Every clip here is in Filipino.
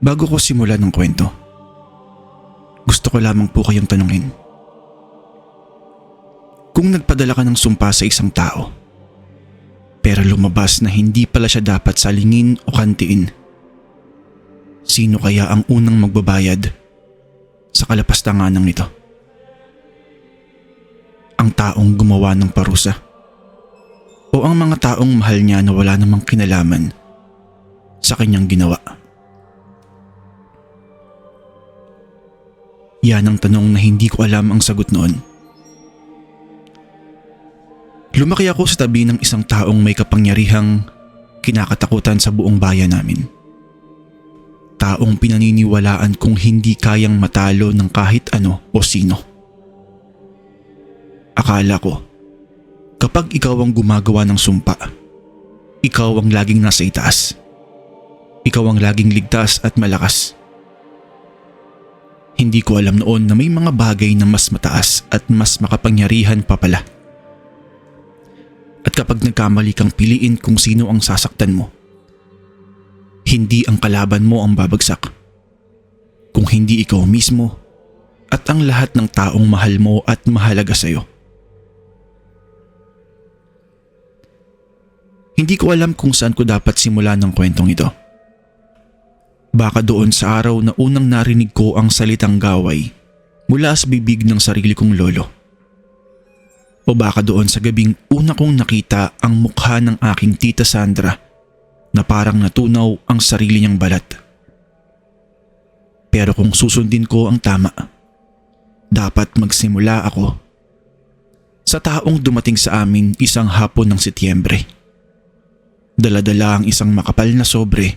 Bago ko simulan ng kwento, gusto ko lamang po kayong tanungin. Kung nagpadala ka ng sumpa sa isang tao, pero lumabas na hindi pala siya dapat salingin o kantiin, sino kaya ang unang magbabayad sa kalapastanganang nito? Ang taong gumawa ng parusa o ang mga taong mahal niya na wala namang kinalaman sa kanyang ginawa? Yan ang tanong na hindi ko alam ang sagot noon. Lumaki ako sa tabi ng isang taong may kapangyarihang kinakatakutan sa buong bayan namin. Taong pinaniniwalaan kong hindi kayang matalo ng kahit ano o sino. Akala ko, kapag ikaw ang gumagawa ng sumpa, ikaw ang laging nasa itaas. Ikaw ang laging ligtas at malakas. Hindi ko alam noon na may mga bagay na mas mataas at mas makapangyarihan pa pala. At kapag nagkamali kang piliin kung sino ang sasaktan mo, hindi ang kalaban mo ang babagsak, kung hindi ikaw mismo at ang lahat ng taong mahal mo at mahalaga sa'yo. Hindi ko alam kung saan ko dapat simulan ng kwentong ito. Baka doon sa araw na unang narinig ko ang salitang gaway mula sa bibig ng sarili kong lolo. O baka doon sa gabing una kong nakita ang mukha ng aking tita Sandra na parang natunaw ang sarili niyang balat. Pero kung susundin ko ang tama, dapat magsimula ako sa taong dumating sa amin isang hapon ng Setyembre. Dala-dala ang isang makapal na sobre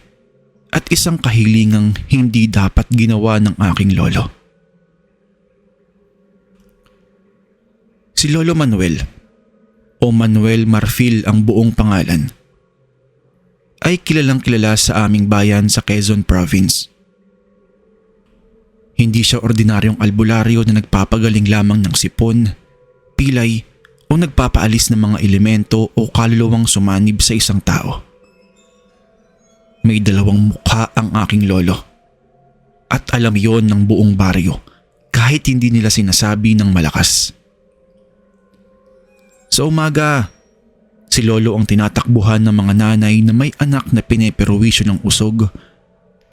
at isang kahilingang hindi dapat ginawa ng aking lolo. Si Lolo Manuel o Manuel Marfil ang buong pangalan ay kilalang kilala sa aming bayan sa Quezon Province. Hindi siya ordinaryong albularyo na nagpapagaling lamang ng sipon, pilay o nagpapaalis ng mga elemento o kaluluwang sumanib sa isang tao. May dalawang mukha ang aking lolo at alam yon ng buong baryo kahit hindi nila sinasabi ng malakas. Sa umaga, si lolo ang tinatakbuhan ng mga nanay na may anak na pineperwisyo ng usog,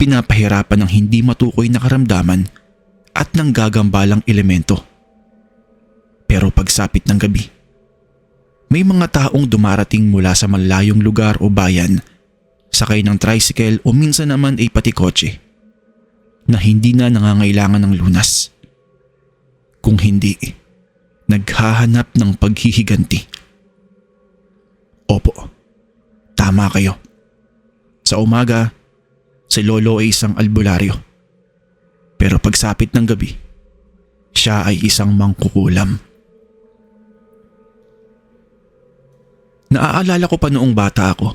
pinapahirapan ng hindi matukoy na karamdaman at ng gagambalang elemento. Pero pagsapit ng gabi, may mga taong dumarating mula sa malayong lugar o bayan, sakay ng tricycle o minsan naman ay pati kotse, na hindi na nangangailangan ng lunas. Kung hindi, naghahanap ng paghihiganti. Opo, tama kayo. Sa umaga, si lolo ay isang albularyo. Pero pagsapit ng gabi, siya ay isang mangkukulam. Naaalala ko pa noong bata ako.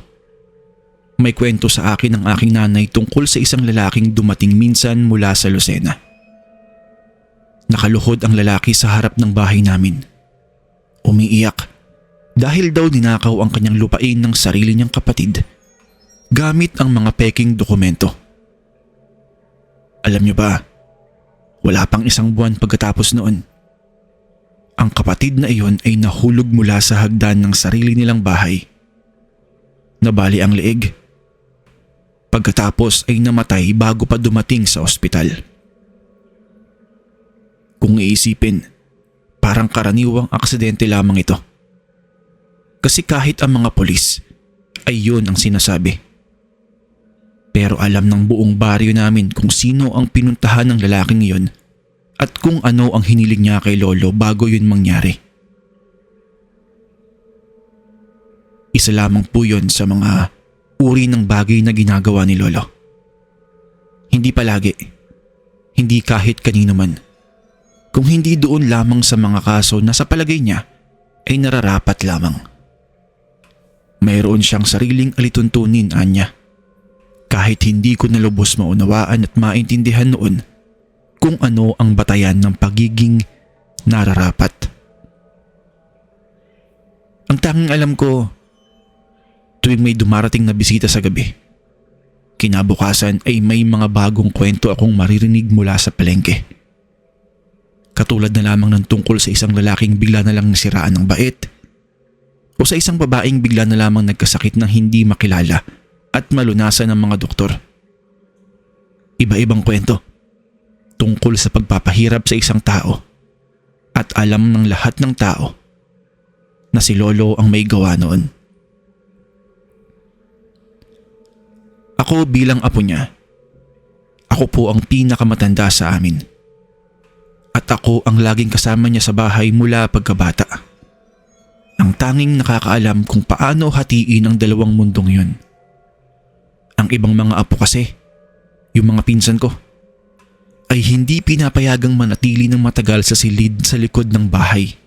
May kwento sa akin ng aking nanay tungkol sa isang lalaking dumating minsan mula sa Lucena. Nakaluhod ang lalaki sa harap ng bahay namin. Umiiyak dahil daw ninakaw ang kanyang lupain ng sarili niyang kapatid gamit ang mga peking dokumento. Alam niyo ba, wala pang isang buwan pagkatapos noon, ang kapatid na iyon ay nahulog mula sa hagdan ng sarili nilang bahay. Nabali ang leeg. Pagkatapos ay namatay bago pa dumating sa ospital. Kung iisipin, parang karaniwang aksidente lamang ito. Kasi kahit ang mga pulis ay yun ang sinasabi. Pero alam ng buong baryo namin kung sino ang pinuntahan ng lalaking iyon at kung ano ang hiniling niya kay lolo bago yun mangyari. Isa lamang po yun sa mga uri ng bagay na ginagawa ni lolo. Hindi palagi, hindi kahit kanino man. Kung hindi doon lamang sa mga kaso na sa palagay niya ay nararapat lamang. Mayroon siyang sariling alituntunin, anya. Kahit hindi ko na lubos maunawaan at maintindihan noon kung ano ang batayan ng pagiging nararapat. Ang tanging alam ko, tuwing may dumarating na bisita sa gabi, Kinabukasan ay may mga bagong kwento akong maririnig mula sa palengke. Katulad na lamang ng tungkol sa isang lalaking bigla na lang nasiraan ng bait o sa isang babaeng bigla na lamang nagkasakit ng hindi makilala at malunasan ng mga doktor. Iba-ibang kwento tungkol sa pagpapahirap sa isang tao at alam ng lahat ng tao na si Lolo ang may gawa noon. Ako bilang apo niya, ako po ang pinakamatanda sa amin. At ako ang laging kasama niya sa bahay mula pagkabata. Ang tanging nakakaalam kung paano hatiin ang dalawang mundong yun. Ang ibang mga apo kasi, yung mga pinsan ko, ay hindi pinapayagang manatili ng matagal sa silid sa likod ng bahay.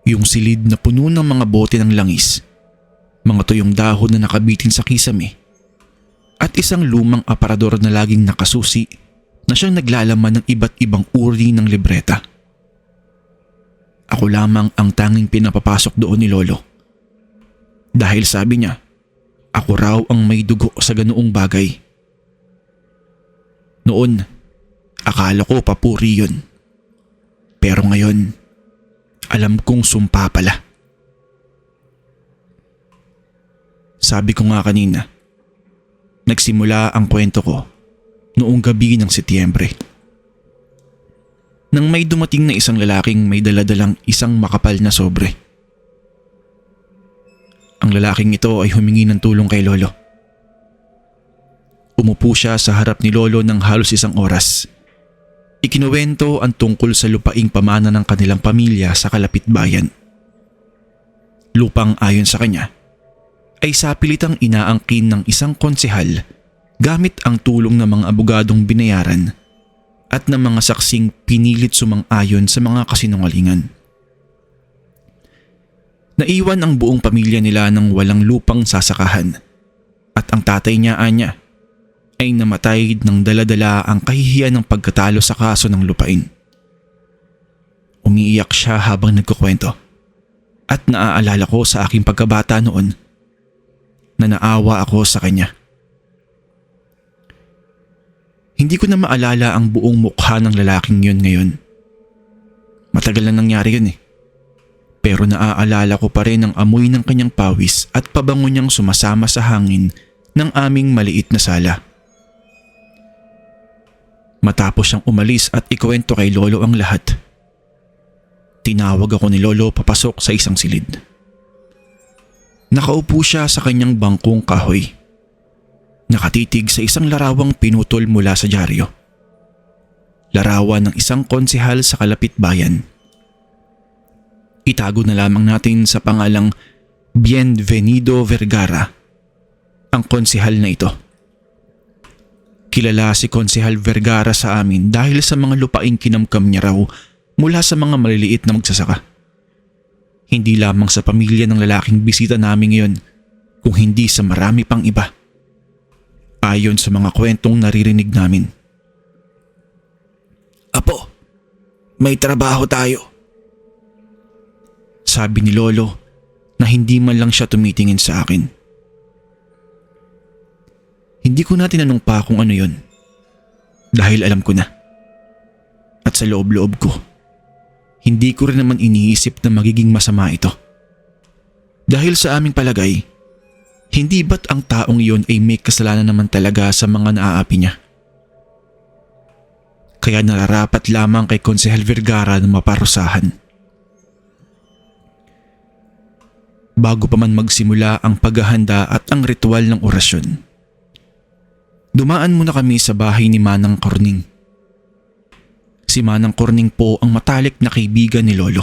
Yung silid na puno ng mga bote ng langis, mga tuyong dahon na nakabitin sa kisame, at isang lumang aparador na laging nakasusi na siyang naglalaman ng iba't ibang uri ng libreta. Ako lamang ang tanging pinapapasok doon ni Lolo. Dahil sabi niya, ako raw ang may dugo sa ganoong bagay. Noon, akala ko papuri yun. Pero ngayon, alam kong sumpa pala. Sabi ko nga kanina, nagsimula ang kwento ko noong gabi ng Setyembre. Nang may dumating na isang lalaking may daladalang isang makapal na sobre. Ang lalaking ito ay humingi ng tulong kay Lolo. Umupo siya sa harap ni Lolo ng halos isang oras. Ikinuwento ang tungkol sa lupaing pamana ng kanilang pamilya sa kalapit bayan. Lupang ayon sa kanya ay sapilitang inaangkin ng isang konsehal gamit ang tulong ng mga abogadong binayaran at ng mga saksing pinilit sumang-ayon sa mga kasinungalingan. Naiwan ang buong pamilya nila ng walang lupang sasakahan at ang tatay niya anya ay namatay ng daladala ang kahihiyan ng pagkatalo sa kaso ng lupain. Umiiyak siya habang nagkukwento at naaalala ko sa aking pagkabata noon na naawa ako sa kanya. Hindi ko na maalala ang buong mukha ng lalaking yun ngayon. Matagal na nangyari yun eh. Pero naaalala ko pa rin ang amoy ng kanyang pawis at pabango niyang sumasama sa hangin ng aming maliit na sala. Matapos siyang umalis at ikwento kay Lolo ang lahat, tinawag ako ni Lolo papasok sa isang silid. Nakaupo siya sa kanyang bangkong kahoy. Nakatitig sa isang larawang pinutol mula sa dyaryo. Larawan ng isang konsehal sa kalapit bayan. Itago na lamang natin sa pangalang Bienvenido Vergara ang konsehal na ito. Kilala si Konsehal Vergara sa amin dahil sa mga lupaing kinamkam niya raw mula sa mga maliliit na magsasaka. Hindi lamang sa pamilya ng lalaking bisita namin ngayon, kung hindi sa marami pang iba. Ayon sa mga kwentong naririnig namin. Apo, may trabaho tayo. Sabi ni Lolo na hindi man lang siya tumitingin sa akin. Hindi ko na tinanong pa kung ano yun. Dahil alam ko na. At sa loob-loob ko, hindi ko rin naman iniisip na magiging masama ito. Dahil sa aming palagay, hindi ba't ang taong iyon ay may kasalanan naman talaga sa mga naaapi niya? Kaya nararapat lamang kay Konsehal Vergara na maparusahan. Bago pa man magsimula ang paghahanda at ang ritual ng orasyon, dumaan muna kami sa bahay ni Manang Corning. Si Manang Corning po ang matalik na kaibigan ni Lolo.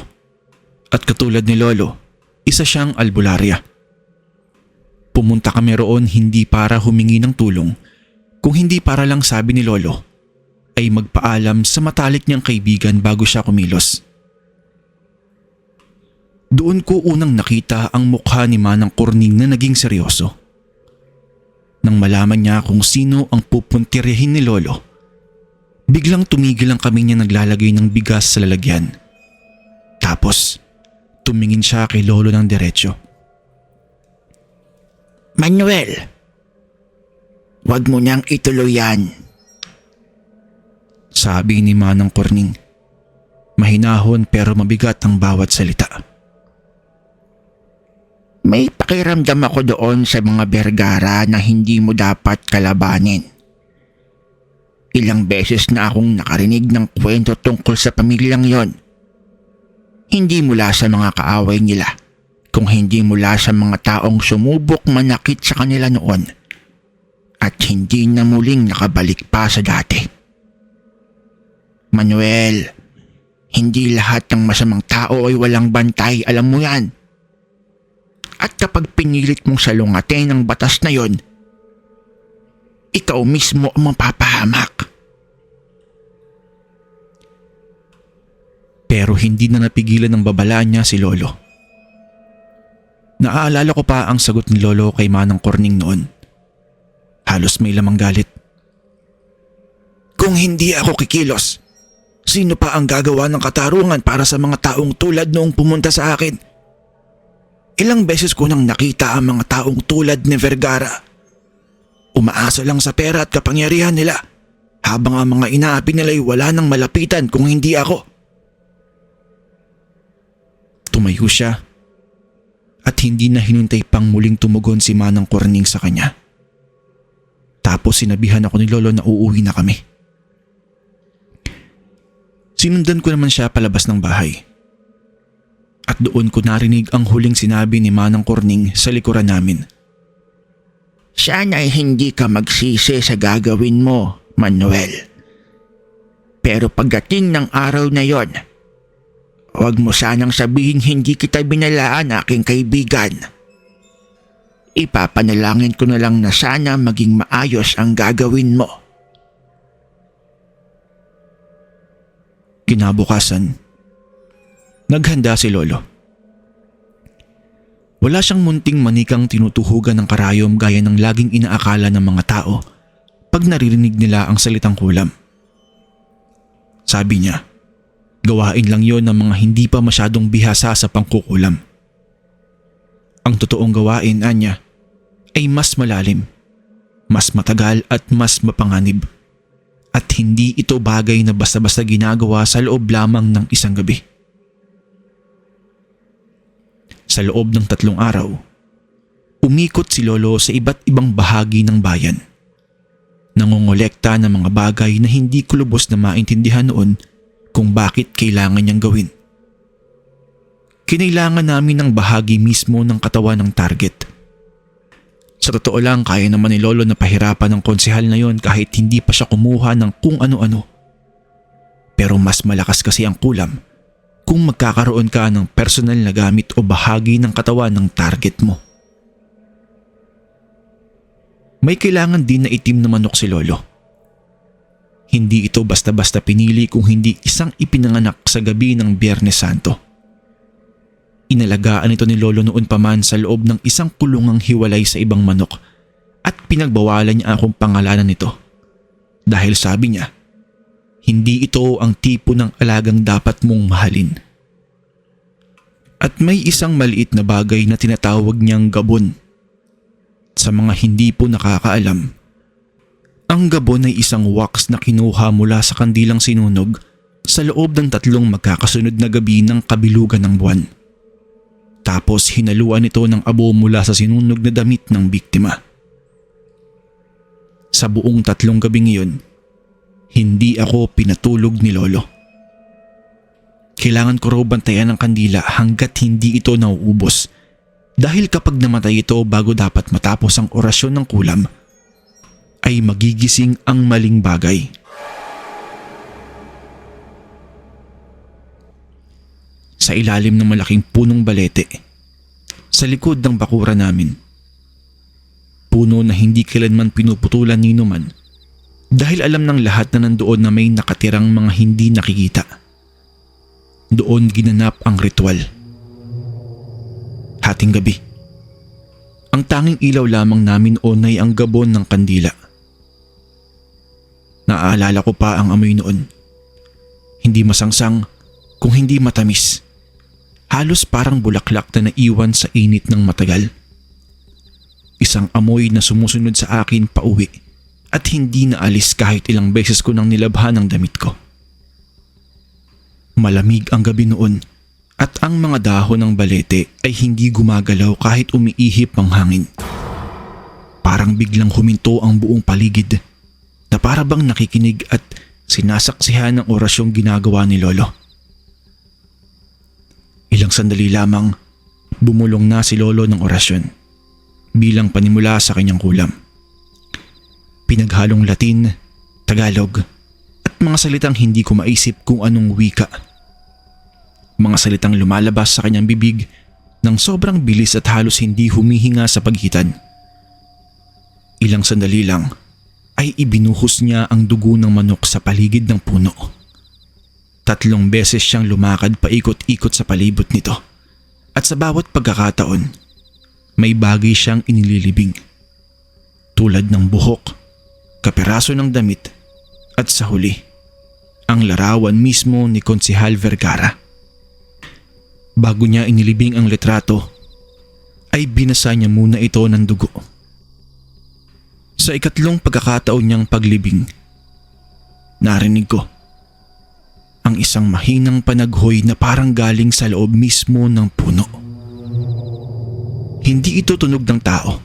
At katulad ni Lolo, isa siyang albularya. Pumunta kami roon hindi para humingi ng tulong, kung hindi para lang sabi ni Lolo ay magpaalam sa matalik niyang kaibigan bago siya kumilos. Doon ko unang nakita ang mukha ni Manang Corning na naging seryoso. Nang malaman niya kung sino ang pupuntiryahin ni Lolo, biglang tumigil ang kami niya naglalagay ng bigas sa lalagyan. Tapos, tumingin siya kay Lolo ng diretsyo. Manuel, Huwag mo nang ituloy yan. Sabi ni Manang Corning. Mahinahon pero mabigat ang bawat salita. May pakiramdam ako doon sa mga Vergara na hindi mo dapat kalabanin. Ilang beses na akong nakarinig ng kwento tungkol sa pamilyang yon. Hindi mula sa mga kaaway nila, kung hindi mula sa mga taong sumubok manakit sa kanila noon at hindi na muling nakabalik pa sa dati. Manuel, hindi lahat ng masamang tao ay walang bantay, alam mo yan. At kapag pinilit mong salungatin ang batas na yon, ikaw mismo ang mapapahamak. Pero hindi na napigilan ng babala niya si Lolo. Naaalala ko pa ang sagot ni Lolo kay Manang Corning noon. Halos may lamang galit. Kung hindi ako kikilos, sino pa ang gagawa ng katarungan para sa mga taong tulad noong pumunta sa akin? Ilang beses ko nang nakita ang mga taong tulad ni Vergara. Umaasa lang sa pera at kapangyarihan nila, habang ang mga inaapi nila ay wala nang malapitan kung hindi ako. Tumayo siya at hindi na hinintay pang muling tumugon si Manang Corning sa kanya. Tapos sinabihan ako ni Lolo na uuwi na kami. Sinundan ko naman siya palabas ng bahay. At doon ko narinig ang huling sinabi ni Manang Corning sa likuran namin. Sana'y hindi ka magsisi sa gagawin mo, Manuel. Pero pagdating ng araw na yon, huwag mo sanang sabihin hindi kita binalaan, aking kaibigan. Ipapanalangin ko na lang na sana maging maayos ang gagawin mo. Kinabukasan, naghanda si Lolo. Wala siyang munting manikang tinutuhugan ng karayom gaya ng laging inaakala ng mga tao pag naririnig nila ang salitang kulam. Sabi niya, gawain lang yon ng mga hindi pa masyadong bihasa sa pangkukulam. Ang totoong gawain, anya, ay mas malalim, mas matagal at mas mapanganib. At hindi ito bagay na basta-basta ginagawa sa loob lamang ng isang gabi. Sa loob ng 3 araw, umikot si Lolo sa iba't ibang bahagi ng bayan. Nangongolekta ng mga bagay na hindi ko lubos na maintindihan noon kung bakit kailangan niyang gawin. Kinailangan namin ng bahagi mismo ng katawan ng target. Sa totoo lang, kaya naman ni Lolo na pahirapan ng konsehal na yon kahit hindi pa siya kumuha ng kung ano-ano. Pero mas malakas kasi ang kulam kung magkakaroon ka ng personal na gamit o bahagi ng katawan ng target mo. May kailangan din na itim na manok si Lolo. Hindi ito basta-basta pinili kung hindi isang ipinanganak sa gabi ng Biyernes Santo. Inalagaan ito ni Lolo noon pa man sa loob ng isang kulungang hiwalay sa ibang manok at pinagbawalan niya akong pangalanan nito. Dahil sabi niya, hindi ito ang tipo ng alagang dapat mong mahalin. At may isang maliit na bagay na tinatawag niyang gabon. Sa mga hindi po nakakaalam, ang gabon ay isang wax na kinuha mula sa kandilang sinunog sa loob ng 3 magkakasunod na gabi ng kabilugan ng buwan. Tapos hinaluan ito ng abo mula sa sinunog na damit ng biktima. Sa buong 3 gabing iyon, hindi ako pinatulog ni Lolo. Kailangan ko raw bantayan ang kandila hanggat hindi ito nauubos dahil kapag namatay ito bago dapat matapos ang orasyon ng kulam, ay magigising ang maling bagay. Sa ilalim ng malaking punong balete, sa likod ng bakura namin, puno na hindi kailanman pinuputulan ni Numan dahil alam ng lahat na nandoon na may nakatirang mga hindi nakikita. Doon ginanap ang ritual. Hating gabi, ang tanging ilaw lamang namin noon ay ang gabon ng kandila. Naaalala ko pa ang amoy noon. Hindi masangsang, kung hindi matamis. Halos parang bulaklak na naiwan sa init ng matagal. Isang amoy na sumusunod sa akin pauwi at hindi naalis kahit ilang beses ko nang nilabhan ang damit ko. Malamig ang gabi noon at ang mga dahon ng balete ay hindi gumagalaw kahit umiihip ang hangin. Parang biglang huminto ang buong paligid na para bang nakikinig at sinasaksihan ng orasyong ginagawa ni Lolo. Ilang sandali lamang, bumulong na si Lolo ng orasyon bilang panimula sa kanyang kulam. Pinaghalong Latin, Tagalog at mga salitang hindi ko maisip kung anong wika. Mga salitang lumalabas sa kanyang bibig ng sobrang bilis at halos hindi humihinga sa paghitan. Ilang sandali lang ay ibinuhos niya ang dugo ng manok sa paligid ng puno. 3 beses siyang lumakad paikot-ikot sa palibot nito at sa bawat pagkakataon may bagay siyang inililibing tulad ng buhok, kapiraso ng damit at sa huli ang larawan mismo ni Konsehal Vergara. Bago niya inilibing ang litrato ay binasa niya muna ito ng dugo. Sa ikatlong pagkakataon niyang paglibing, narinig ko ang isang mahinang panaghoy na parang galing sa loob mismo ng puno. Hindi ito tunog ng tao,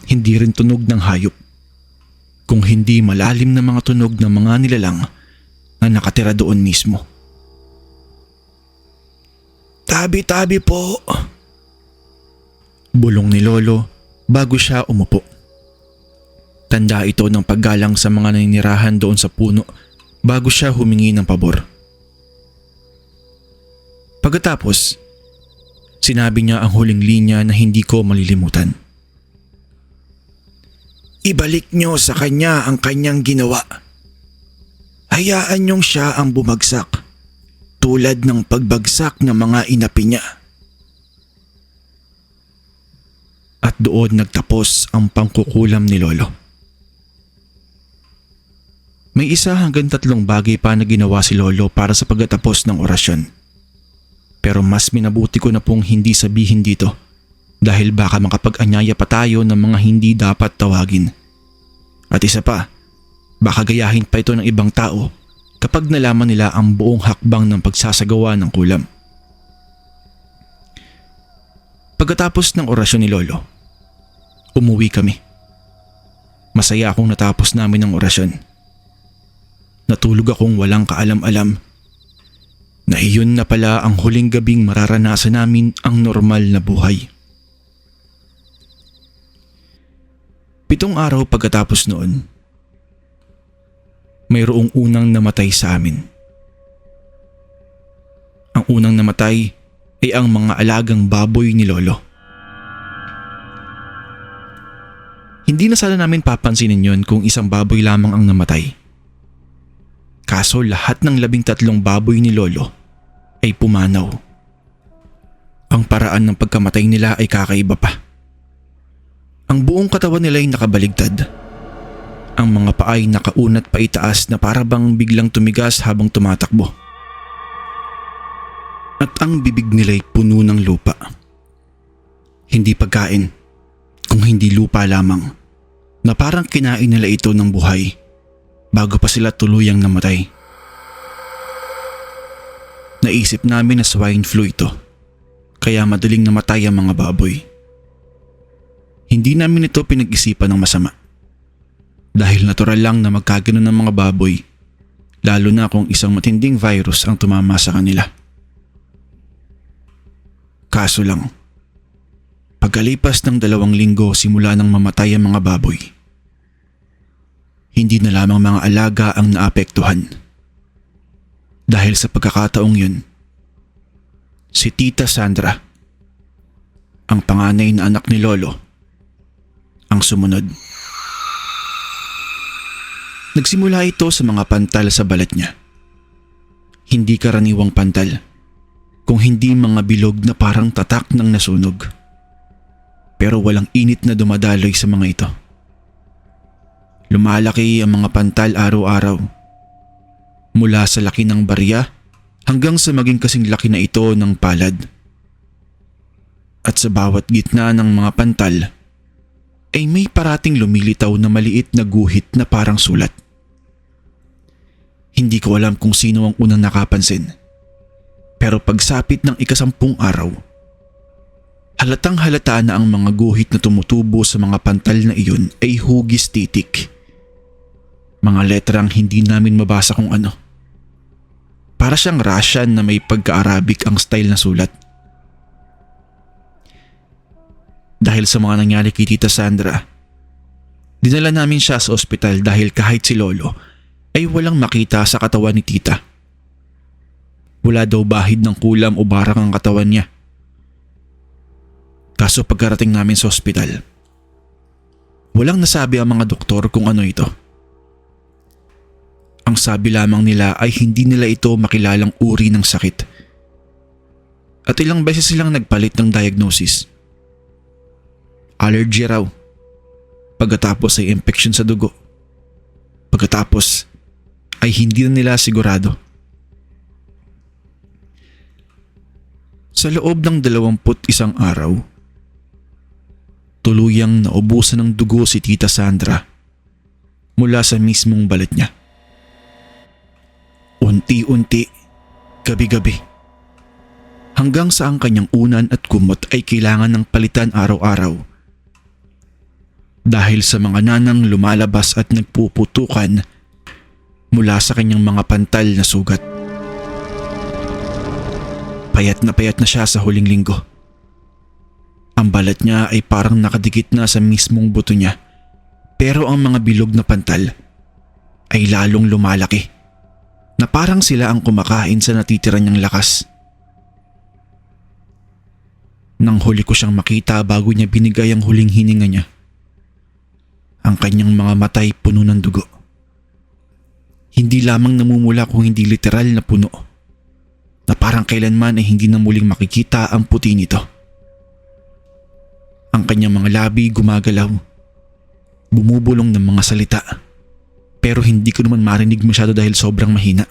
hindi rin tunog ng hayop, kung hindi malalim na mga tunog ng mga nilalang na nakatira doon mismo. "Tabi-tabi po," bulong ni Lolo bago siya umupo. Tanda ito ng paggalang sa mga naninirahan doon sa puno bago siya humingi ng pabor. Pagkatapos, sinabi niya ang huling linya na hindi ko malilimutan. "Ibalik niyo sa kanya ang kanyang ginawa. Hayaan niyong siya ang bumagsak, tulad ng pagbagsak ng mga inapi niya." At doon nagtapos ang pangkukulam ni Lolo. May 1 hanggang 3 bagay pa na ginawa si Lolo para sa pagtatapos ng orasyon. Pero mas minabuti ko na pong hindi sabihin dito dahil baka makapag-anyaya pa tayo ng mga hindi dapat tawagin. At isa pa, baka gayahin pa ito ng ibang tao kapag nalaman nila ang buong hakbang ng pagsasagawa ng kulam. Pagkatapos ng orasyon ni Lolo, umuwi kami. Masaya akong natapos namin ang orasyon. Natulog akong walang kaalam-alam na iyon na pala ang huling gabing mararanasan namin ang normal na buhay. 7 araw pagkatapos noon, mayroong unang namatay sa amin. Ang unang namatay ay ang mga alagang baboy ni Lolo. Hindi na sana namin papansinin yon kung isang baboy lamang ang namatay. Kaso lahat ng 13 baboy ni Lolo ay pumanaw. Ang paraan ng pagkamatay nila ay kakaiba pa. Ang buong katawan nila ay nakabaligtad. Ang mga paa ay nakaunat pa itaas na para bang biglang tumigas habang tumatakbo. At ang bibig nila ay puno ng lupa. Hindi pagkain, kung hindi lupa lamang, na parang kinain nila ito ng buhay bago pa sila tuluyang namatay. Naisip namin na swine flu ito, kaya madaling namatay ang mga baboy. Hindi namin ito pinag-isipan ng masama. Dahil natural lang na magkaganon ng mga baboy, lalo na kung isang matinding virus ang tumama sa kanila. Kaso lang, pagkalipas ng 2 linggo simula nang mamatay ang mga baboy, hindi na lamang mga alaga ang naapektuhan. Dahil sa pagkakataong yun, si Tita Sandra, ang panganay na anak ni Lolo, ang sumunod. Nagsimula ito sa mga pantal sa balat niya. Hindi karaniwang pantal, kung hindi mga bilog na parang tatak ng nasunog. Pero walang init na dumadaloy sa mga ito. Lumalaki ang mga pantal araw-araw. Mula sa laki ng barya hanggang sa maging kasing laki na ito ng palad. At sa bawat gitna ng mga pantal, ay may parating lumilitaw na maliit na guhit na parang sulat. Hindi ko alam kung sino ang unang nakapansin. Pero pagsapit ng 10 araw, halatang halata na ang mga guhit na tumutubo sa mga pantal na iyon ay hugis titik. Mga letrang hindi namin mabasa kung ano. Para siyang Russian na may pagka-Arabic ang style na sulat. Dahil sa mga nangyari kay Tita Sandra, dinala namin siya sa ospital dahil kahit si Lolo ay walang makita sa katawan ni Tita. Wala daw bahid ng kulam o barak ang katawan niya. Kaso pagkarating namin sa ospital, walang nasabi ang mga doktor kung ano ito. Ang sabi lamang nila ay hindi nila ito makilalang uri ng sakit. At ilang beses silang nagpalit ng diagnosis. Allergy raw. Pagkatapos ay infection sa dugo. Pagkatapos ay hindi na nila sigurado. Sa loob ng 21 araw, tuluyang naubusan ng dugo si Tita Sandra mula sa mismong balat niya. Unti-unti, gabi-gabi, hanggang sa ang kanyang unan at kumot ay kailangan ng palitan araw-araw. Dahil sa mga nanang lumalabas at nagpuputukan mula sa kanyang mga pantal na sugat. Payat na siya sa huling linggo. Ang balat niya ay parang nakadikit na sa mismong buto niya, pero ang mga bilog na pantal ay lalong lumalaki na parang sila ang kumakain sa natitira niyang lakas. Nang huli ko siyang makita bago niya binigay ang huling hininga niya, ang kanyang mga matay puno ng dugo. Hindi lamang namumula kung hindi literal na puno, na parang kailanman ay hindi na muling makikita ang puti nito. Ang kanyang mga labi gumagalaw, bumubulong ng mga salita, pero hindi ko naman marinig masyado dahil sobrang mahina.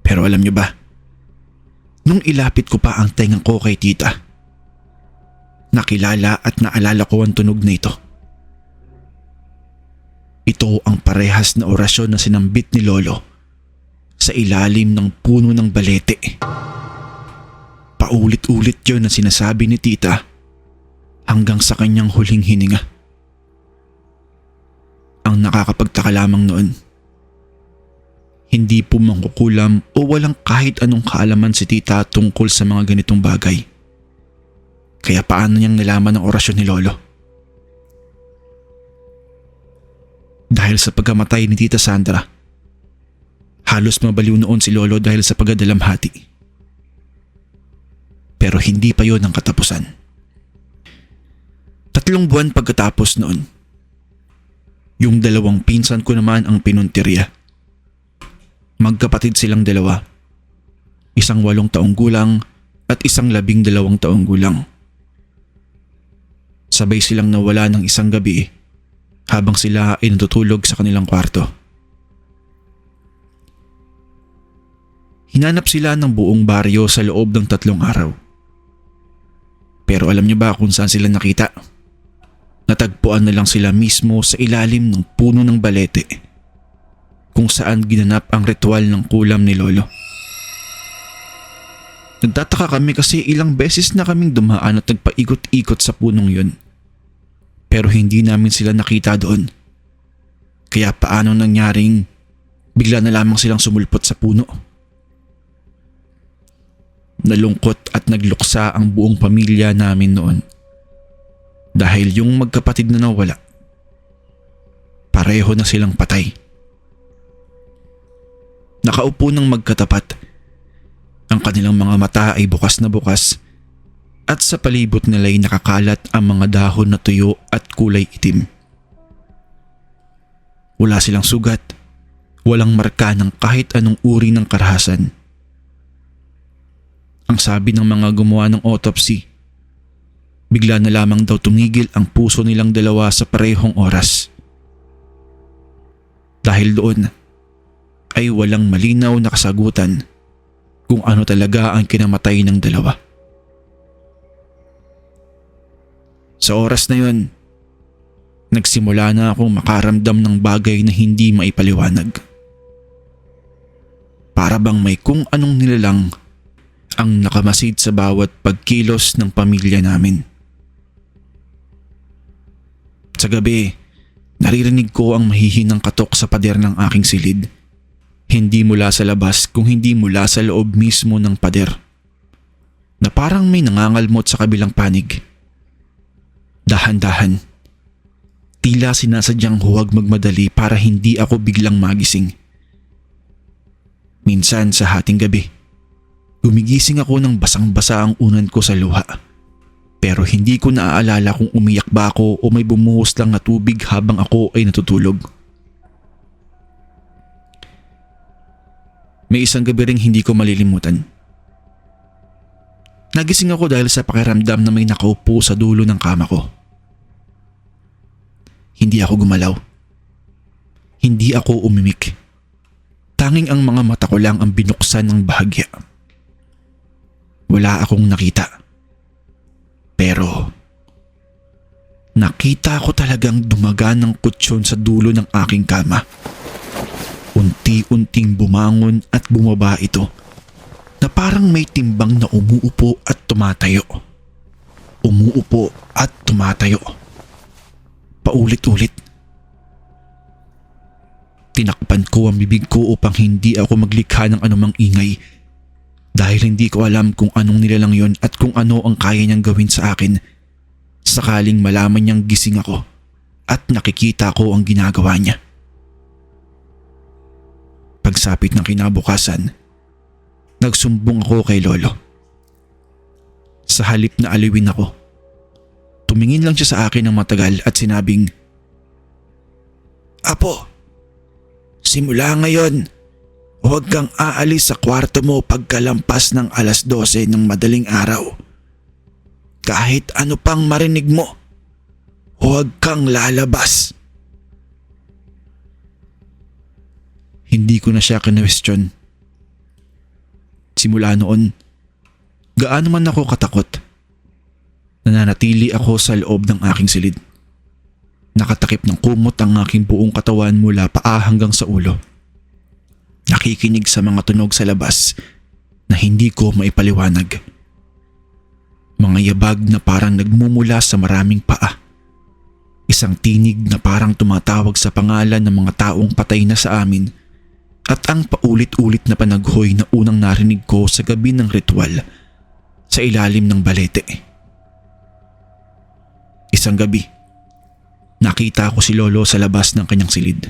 Pero alam niyo ba, nung ilapit ko pa ang tenga ko kay Tita, nakilala at naalala ko ang tunog na ito. Ito ang parehas na orasyon na sinambit ni Lolo sa ilalim ng puno ng balete. Paulit-ulit yun na sinasabi ni Tita hanggang sa kanyang huling hininga. Ang nakakapagtaka lamang noon, hindi po mangkukulam o walang kahit anong kaalaman si Tita tungkol sa mga ganitong bagay. Kaya paano niyang nalaman ang orasyon ni Lolo? Dahil sa pagkamatay ni Tita Sandra, halos mabaliw noon si Lolo dahil sa pagdadalamhati. Pero hindi pa yon ang katapusan. 3 buwan pagkatapos noon, yung 2 pinsan ko naman ang pinuntirya. Magkapatid silang 2. Isang 8 taong gulang at isang 12 taong gulang. Sabay silang nawala ng isang gabi habang sila ay natutulog sa kanilang kwarto. Hinanap sila ng buong baryo sa loob ng 3 araw. Pero alam niyo ba kung saan sila nakita? Natagpuan na lang sila mismo sa ilalim ng puno ng balete, kung saan ginanap ang ritual ng kulam ni Lolo. Nagtataka kami kasi ilang beses na kaming dumaan at nagpaikot-ikot sa punong yun. Pero hindi namin sila nakita doon. Kaya paano nangyaring bigla na lamang silang sumulpot sa puno? Nalungkot at nagluksa ang buong pamilya namin noon. Dahil yung magkapatid na nawala, pareho na silang patay. Nakaupo ng magkatapat. Ang kanilang mga mata ay bukas na bukas at sa palibot nila ay nakakalat ang mga dahon na tuyo at kulay itim. Wala silang sugat, walang marka ng kahit anong uri ng karahasan. Ang sabi ng mga gumawa ng autopsy, bigla na lamang daw tumigil ang puso nilang 2 sa parehong oras. Dahil doon ay walang malinaw na kasagutan kung ano talaga ang kinamatay ng 2. Sa oras na yon, nagsimula na akong makaramdam ng bagay na hindi maipaliwanag. Para bang may kung anong nilalang ang nakamasid sa bawat pagkilos ng pamilya namin. Sa gabi, naririnig ko ang mahihinang katok sa pader ng aking silid. Hindi mula sa labas kung hindi mula sa loob mismo ng pader. Na parang may nangangalmot sa kabilang panig. Dahan-dahan. Tila sinasadyang huwag magmadali para hindi ako biglang magising. Minsan sa hating gabi, gumigising ako ng basang-basa ang unan ko sa luha. Pero hindi ko naaalala kung umiyak ba ako o may bumuhos lang na tubig habang ako ay natutulog. May isang gabi ring hindi ko malilimutan. Nagising ako dahil sa pakiramdam na may nakaupo sa dulo ng kama ko. Hindi ako gumalaw. Hindi ako umimik. Tanging ang mga mata ko lang ang binuksan ng bahagya. Wala akong nakita. Pero nakita ko talagang dumaga ng kutsyon sa dulo ng aking kama. Unti-unting bumangon at bumaba ito na parang may timbang na umuupo at tumatayo. Umuupo at tumatayo. Paulit-ulit. Tinakpan ko ang bibig ko upang hindi ako maglikha ng anumang ingay dahil hindi ko alam kung anong nilalang yon at kung ano ang kaya niyang gawin sa akin sakaling malaman niyang gising ako at nakikita ko ang ginagawa niya. Pagsapit ng kinabukasan, nagsumbong ako kay Lolo. Sa halip na aliwin ako, tumingin lang siya sa akin ng matagal at sinabing, "Apo, simula ngayon, huwag kang aalis sa kwarto mo pagkalampas ng 12:00 ng madaling araw. Kahit ano pang marinig mo, huwag kang lalabas." Hindi ko na siya kinwestiyon. Simula noon, gaano man ako katakot, nananatili ako sa loob ng aking silid. Nakatakip ng kumot ang aking buong katawan mula paa hanggang sa ulo. Nakikinig sa mga tunog sa labas na hindi ko maipaliwanag. Mga yabag na parang nagmumula sa maraming paa. Isang tinig na parang tumatawag sa pangalan ng mga taong patay na sa amin at ang paulit-ulit na panaghoy na unang narinig ko sa gabi ng ritual sa ilalim ng balete. Isang gabi, nakita ko si Lolo sa labas ng kanyang silid.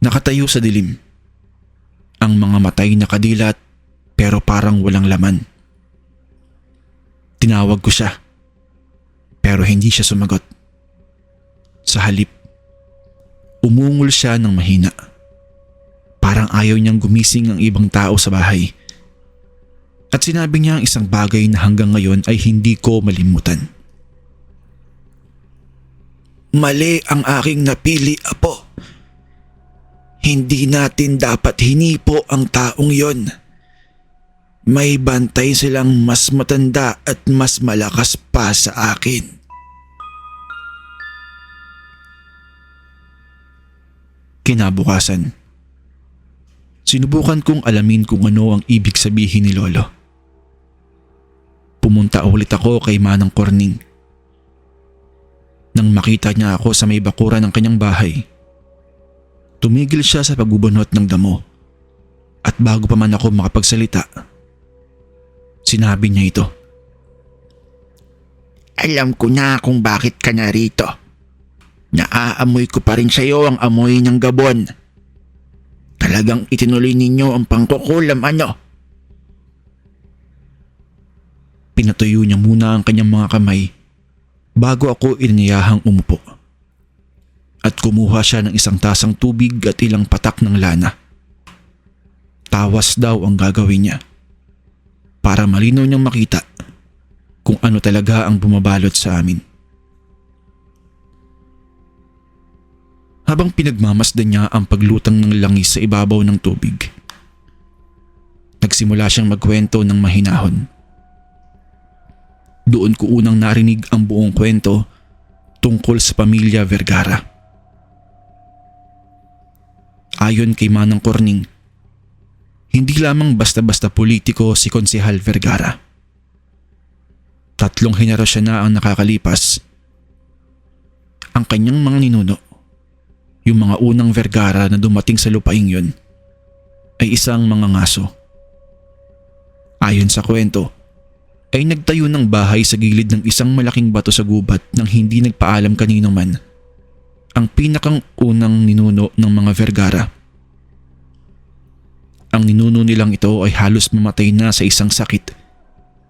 Nakatayo sa dilim. Ang mga matay nakadilat pero parang walang laman. Tinawag ko siya pero hindi siya sumagot. Sa halip, umungol siya ng mahina. Parang ayaw niyang gumising ang ibang tao sa bahay. At sinabi niya ang isang bagay na hanggang ngayon ay hindi ko malimutan. "Mali ang aking napili, Apo. Hindi natin dapat hinipo ang taong yon. May bantay silang mas matanda at mas malakas pa sa akin." Kinabukasan, sinubukan kong alamin kung ano ang ibig sabihin ni Lolo. Pumunta ulit ako kay Manang Corning. Nang makita niya ako sa may bakuran ng kanyang bahay, tumigil siya sa pagbubunot ng damo at bago pa man ako makapagsalita, sinabi niya ito. Alam ko na kung bakit ka narito. Naaamoy ko pa rin sa'yo ang amoy ng gabon. Talagang itinuloy ninyo ang pangkukulam, ano? Pinatuyo niya muna ang kanyang mga kamay bago ako iniyahang umupo. At kumuha siya ng isang tasang tubig at ilang patak ng lana. Tawas daw ang gagawin niya para malinaw niyang makita kung ano talaga ang bumabalot sa amin. Habang pinagmamasdan niya ang paglutang ng langis sa ibabaw ng tubig, nagsimula siyang magkwento ng mahinahon. Doon ko unang narinig ang buong kwento tungkol sa pamilya Vergara. Ayon kay Manang Corning, hindi lamang basta-basta politiko si Konsehal Vergara. 3 henerasyon na ang nakakalipas. Ang kanyang mga ninuno, yung mga unang Vergara na dumating sa lupaing yun, ay isang mangangaso. Ayon sa kwento, ay nagtayo ng bahay sa gilid ng isang malaking bato sa gubat nang hindi nagpaalam kanino man ang pinakang unang ninuno ng mga Vergara. Ang ninuno nilang ito ay halos mamatay na sa isang sakit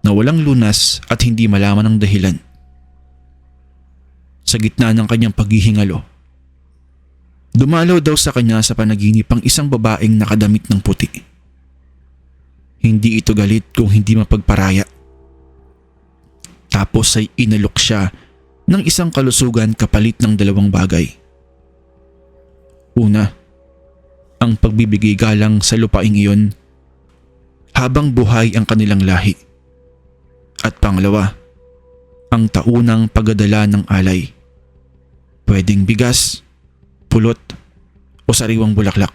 na walang lunas at hindi malaman ang dahilan. Sa gitna ng kanyang paghihingalo, dumalaw daw sa kanya sa panaginip ang isang babaeng nakadamit ng puti. Hindi ito galit kung hindi mapagparaya. Tapos ay inalok siya ng isang kalusugan kapalit ng 2 bagay. Una, ang pagbibigay galang sa lupaing iyon habang buhay ang kanilang lahi. At pangalawa, ang taunang pagdadala ng alay. Pwedeng bigas, pulot o sariwang bulaklak.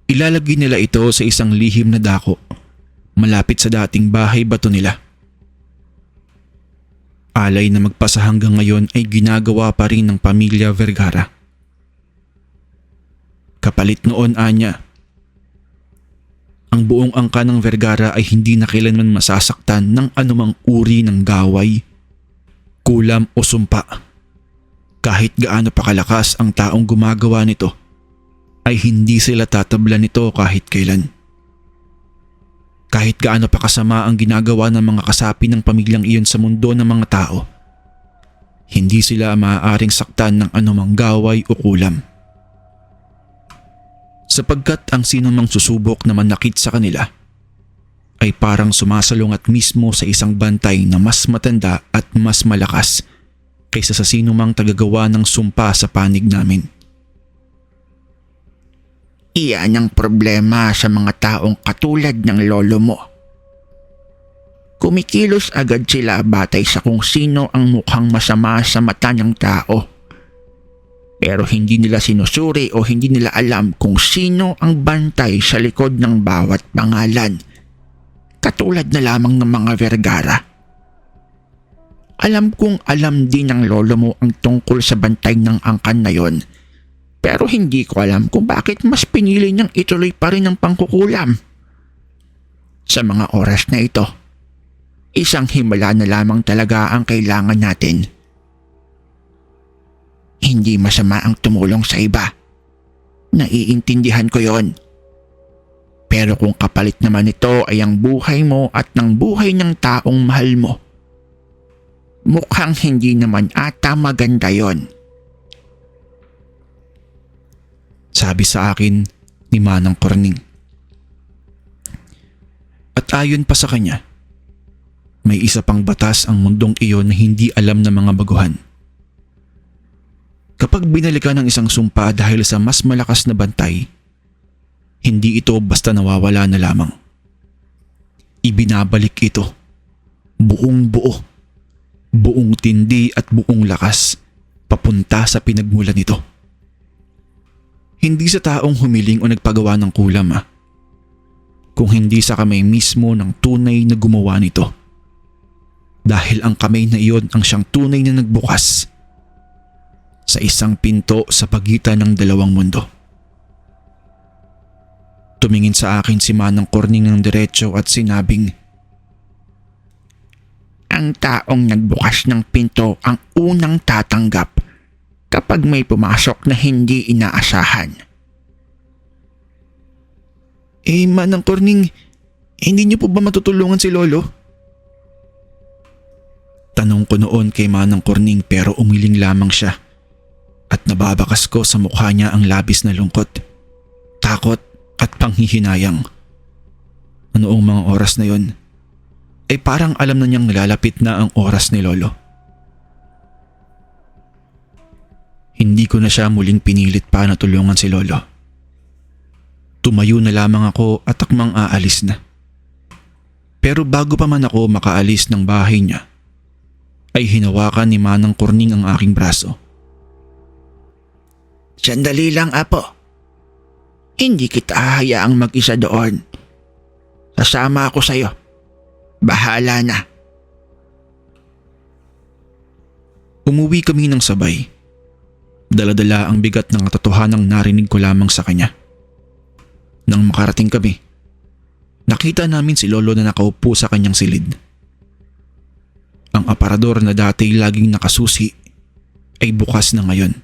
Ilalagay nila ito sa isang lihim na dako malapit sa dating bahay bato nila. Alay na magpasa hanggang ngayon ay ginagawa pa rin ng pamilya Vergara. Kapalit noon anya, ang buong angka ng Vergara ay hindi na kailanman masasaktan ng anumang uri ng gaway, kulam o sumpa. Kahit gaano pa kalakas ang taong gumagawa nito, ay hindi sila tatabla nito kahit kailan. Kahit gaano pa kasama ang ginagawa ng mga kasapi ng pamilyang iyon sa mundo ng mga tao, hindi sila maaaring saktan ng anumang gaway o kulam. Sapagkat ang sinumang susubok na manakit sa kanila ay parang sumasalungat mismo sa isang bantay na mas matanda at mas malakas kaysa sa sinumang tagagawa ng sumpa sa panig namin. Iyan ang problema sa mga taong katulad ng lolo mo. Kumikilos agad sila batay sa kung sino ang mukhang masama sa mata ng tao. Pero hindi nila sinusuri o hindi nila alam kung sino ang bantay sa likod ng bawat pangalan. Katulad na lamang ng mga Vergara. Alam kong alam din ng lolo mo ang tungkol sa bantay ng angkan na yon. Pero hindi ko alam kung bakit mas pinili niyang ituloy pa rin ang pangkukulam. Sa mga oras na ito, isang himala na lamang talaga ang kailangan natin. Hindi masama ang tumulong sa iba. Naiintindihan ko yon. Pero kung kapalit naman ito ay ang buhay mo at ng buhay ng taong mahal mo, mukhang hindi naman ata maganda yon. Sabi sa akin ni Manang Corning. At ayon pa sa kanya, may isa pang batas ang mundong iyon na hindi alam ng mga baguhan. Kapag binalikan ng isang sumpa dahil sa mas malakas na bantay, hindi ito basta nawawala na lamang. Ibinabalik ito, buong buo, buong tindi at buong lakas, papunta sa pinagmulan nito. Hindi sa taong humiling o nagpagawa ng kulam kung hindi sa kamay mismo ng tunay na gumawa nito. Dahil ang kamay na iyon ang siyang tunay na nagbukas sa isang pinto sa pagitan ng 2 mundo. Tumingin sa akin si Manang Corning ng diretso at sinabing, Ang taong nagbukas ng pinto ang unang tatanggap kapag may pumasok na hindi inaasahan. Manang Corning, hindi niyo po ba matutulungan si Lolo? Tanong ko noon kay Manang Corning pero umiling lamang siya at nababakas ko sa mukha niya ang labis na lungkot, takot at panghihinayang. Noong mga oras na yon, ay parang alam na niyang nalalapit na ang oras ni Lolo. Hindi ko na siya muling pinilit pa na tulungan si Lolo. Tumayo na lamang ako at akmang aalis na. Pero bago pa man ako makaalis ng bahay niya, ay hinawakan ni Manang Corning ang aking braso. Sandali lang, Apo. Hindi kita hahayaang mag-isa doon. Sasama ako sa'yo. Bahala na. Umuwi kami ng sabay. Dala-dala ang bigat ng katotohanang narinig ko lamang sa kanya. Nang makarating kami, nakita namin si Lolo na nakaupo sa kanyang silid. Ang aparador na dati laging nakasusi ay bukas na ngayon.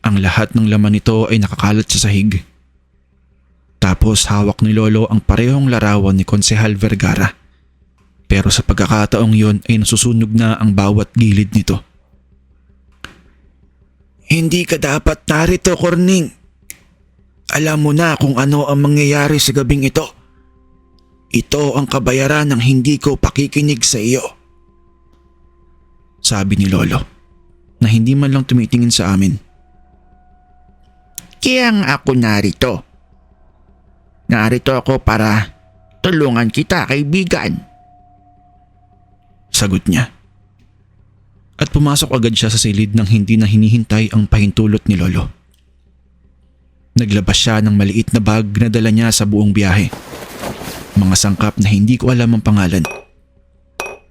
Ang lahat ng laman nito ay nakakalat sa sahig. Tapos hawak ni Lolo ang parehong larawan ni Konsehal Vergara. Pero sa pagkakataong yon ay nasusunog na ang bawat gilid nito. Hindi ka dapat narito, Corning. Alam mo na kung ano ang mangyayari sa gabing ito. Ito ang kabayaran ng hindi ko pakikinig sa iyo. Sabi ni Lolo na hindi man lang tumitingin sa amin. Kaya nga ako narito. Narito ako para tulungan kita, kaibigan. Sagot niya. At pumasok agad siya sa silid nang hindi na hinihintay ang pahintulot ni Lolo. Naglabas siya ng maliit na bag na dala niya sa buong biyahe. Mga sangkap na hindi ko alam ang pangalan.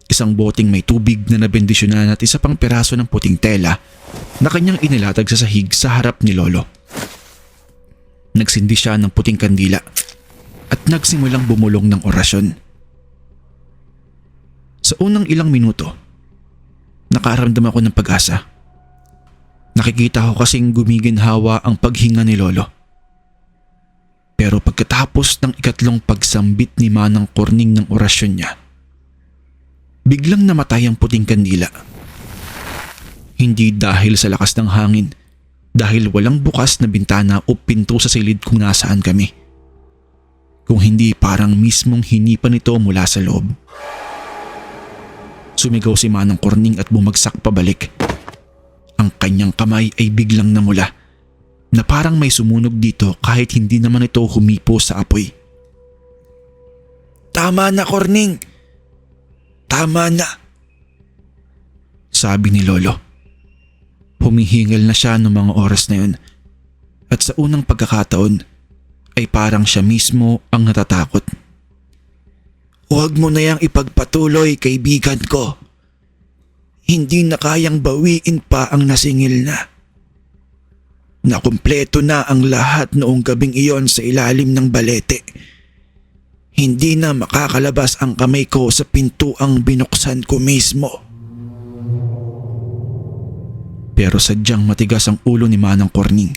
Isang boteng may tubig na nabendisyonan at isa pang piraso ng puting tela na kanyang inilatag sa sahig sa harap ni Lolo. Nagsindi siya ng puting kandila at nagsimulang bumulong ng orasyon. Sa unang ilang minuto, nakaramdam ako ng pag-asa. Nakikita ko kasing gumiginhawa ang paghinga ni Lolo. Pero pagkatapos ng ikatlong pagsambit ni Manang Corning ng orasyon niya, biglang namatay ang puting kandila. Hindi dahil sa lakas ng hangin, dahil walang bukas na bintana o pinto sa silid kung nasaan kami. Kung hindi parang mismong hinipan nito mula sa loob. Sumigaw si Manang Corning at bumagsak pabalik. Ang kanyang kamay ay biglang namula na parang may sumunog dito kahit hindi naman ito humipo sa apoy. Tama na, Corning. Tama na. Sabi ni Lolo. Humihingal na siya noong mga oras na yun at sa unang pagkakataon ay parang siya mismo ang natatakot. Huwag mo na yang ipagpatuloy, kaibigan ko. Hindi na kayang bawiin pa ang nasingil na. Nakumpleto na ang lahat noong gabing iyon sa ilalim ng balete. Hindi na makakalabas ang kamay ko sa pintuang binuksan ko mismo. Pero sadyang matigas ang ulo ni Manang Corning.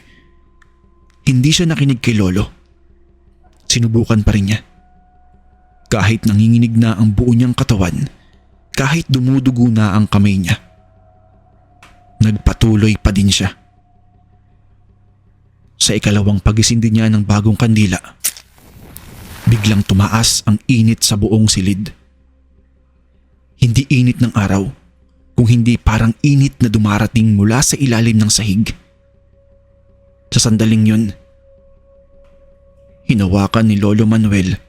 Hindi siya nakinig kay Lolo. Sinubukan pa rin niya. Kahit nanginginig na ang buo niyang katawan, kahit dumudugo na ang kamay niya. Nagpatuloy pa din siya. Sa ikalawang pagisindi niya ng bagong kandila, biglang tumaas ang init sa buong silid. Hindi init ng araw, kung hindi parang init na dumarating mula sa ilalim ng sahig. Sa sandaling yun, hinawakan ni Lolo Manuel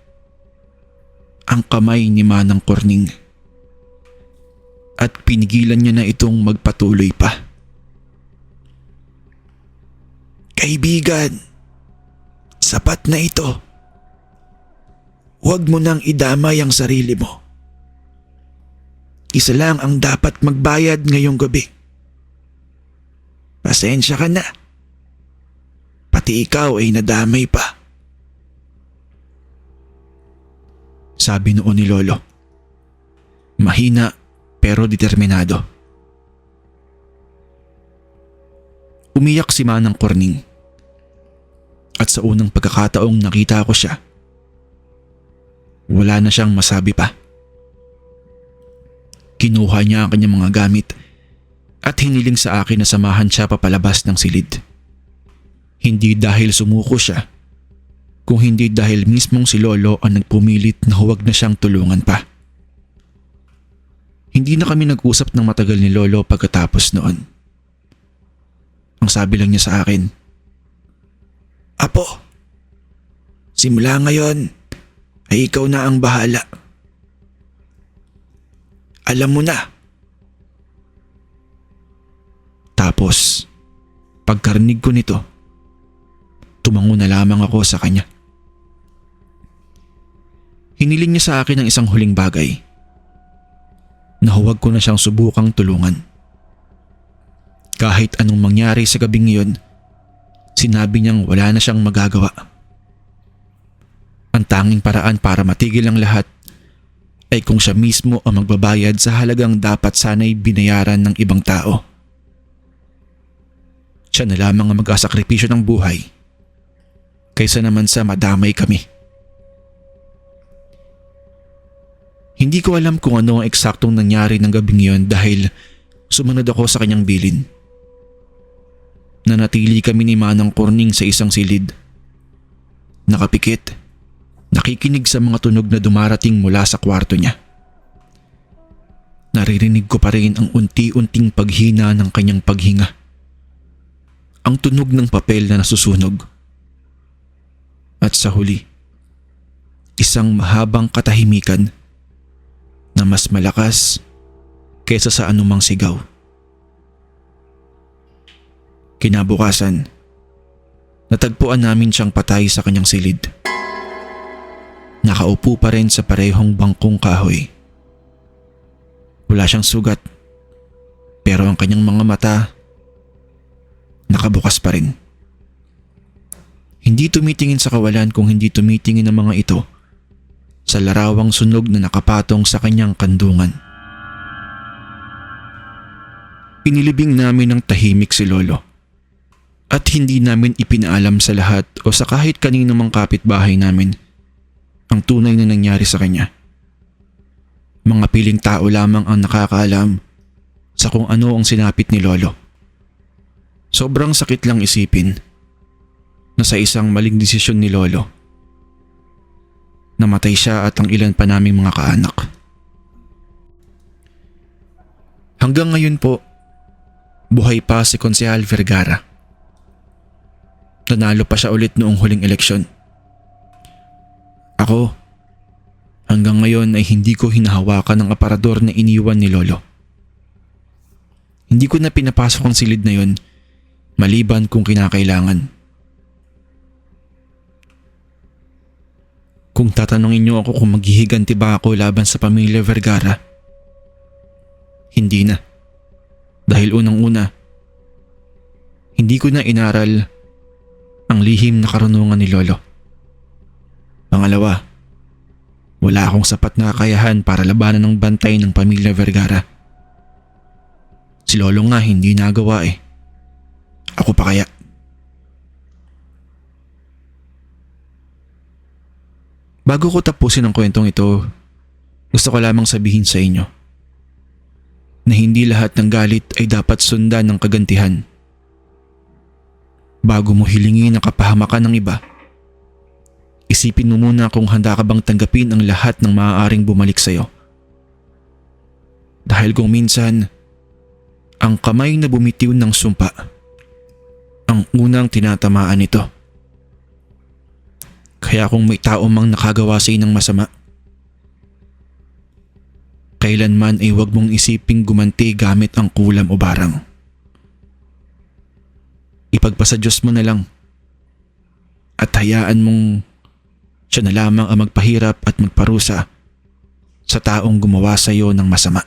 ang kamay ni Manang Corning at pinigilan niya na itong magpatuloy pa. Kaibigan, sapat na ito. Huwag mo nang idamay ang sarili mo. Isa lang ang dapat magbayad ngayong gabi. Pasensya ka na. Pati ikaw ay nadamay pa. Sabi noon ni Lolo. Mahina pero determinado. Umiyak si Manang Corning. At sa unang pagkakataong nakita ko siya, wala na siyang masabi pa. Kinuha niya ang kanyang mga gamit at hiniling sa akin na samahan siya papalabas ng silid. Hindi dahil sumuko siya, kung hindi dahil mismong si Lolo ang nagpumilit na huwag na siyang tulungan pa. Hindi na kami nag-usap ng matagal ni Lolo pagkatapos noon. Ang sabi lang niya sa akin, Apo, simula ngayon ay ikaw na ang bahala. Alam mo na. Tapos, pagkarinig ko nito, tumango na lamang ako sa kanya. Hiniling niya sa akin ang isang huling bagay na huwag ko na siyang subukang tulungan. Kahit anong mangyari sa gabing iyon, sinabi niyang wala na siyang magagawa. Ang tanging paraan para matigil ang lahat ay kung siya mismo ang magbabayad sa halagang dapat sana'y binayaran ng ibang tao. Siya na lamang ang mag-asakripisyo ng buhay kaysa naman sa madamay kami. Hindi ko alam kung ano ang eksaktong nangyari ng gabing iyon dahil sumunod ako sa kanyang bilin. Nanatili kami ni Manang Corning sa isang silid. Nakapikit, nakikinig sa mga tunog na dumarating mula sa kwarto niya. Naririnig ko pa rin ang unti-unting paghina ng kanyang paghinga. Ang tunog ng papel na nasusunog. At sa huli, isang mahabang katahimikan na mas malakas kaysa sa anumang sigaw. Kinabukasan, natagpuan namin siyang patay sa kanyang silid. Nakaupo pa rin sa parehong bangkong kahoy. Wala siyang sugat, pero ang kanyang mga mata nakabukas pa rin. Hindi tumitingin sa kawalan kung hindi tumitingin ang mga ito sa larawang sunog na nakapatong sa kanyang kandungan. Inilibing namin ng tahimik si Lolo at hindi namin ipinaalam sa lahat o sa kahit kanino mang kapitbahay namin ang tunay na nangyari sa kanya. Mga piling tao lamang ang nakakaalam sa kung ano ang sinapit ni Lolo. Sobrang sakit lang isipin na sa isang maling desisyon ni Lolo, namatay siya at ang ilan pa naming mga kaanak. Hanggang ngayon po, buhay pa si Konsehal Vergara. Nanalo pa siya ulit noong huling eleksyon. Ako, hanggang ngayon ay hindi ko hinahawakan ang aparador na iniwan ni Lolo. Hindi ko na pinapasok ang silid na yon maliban kung kinakailangan. Kung tatanungin niyo ako kung maghihiganti ba ako laban sa pamilya Vergara, hindi na. Dahil unang-una, hindi ko na inaral ang lihim na karunungan ni Lolo. Pangalawa, wala akong sapat na kakayahan para labanan ng bantay ng pamilya Vergara. Si Lolo nga hindi nagawa eh. Ako pa kaya? Bago ko tapusin ang kwentong ito, gusto ko lamang sabihin sa inyo na hindi lahat ng galit ay dapat sundan ng kagantihan. Bago mo hilingin ang kapahamakan ng iba, isipin mo muna kung handa ka bang tanggapin ang lahat ng maaaring bumalik sa iyo. Dahil kung minsan, ang kamay na bumitiw ng sumpa, ang unang tinatamaan nito. Kaya kung may tao mang nakagawa sa inang masama, kailanman ay huwag mong isiping gumanti gamit ang kulam o barang. Ipagpasa Diyos mo na lang at hayaan mong siya na lamang ang magpahirap at magparusa sa taong gumawa sa iyo ng masama.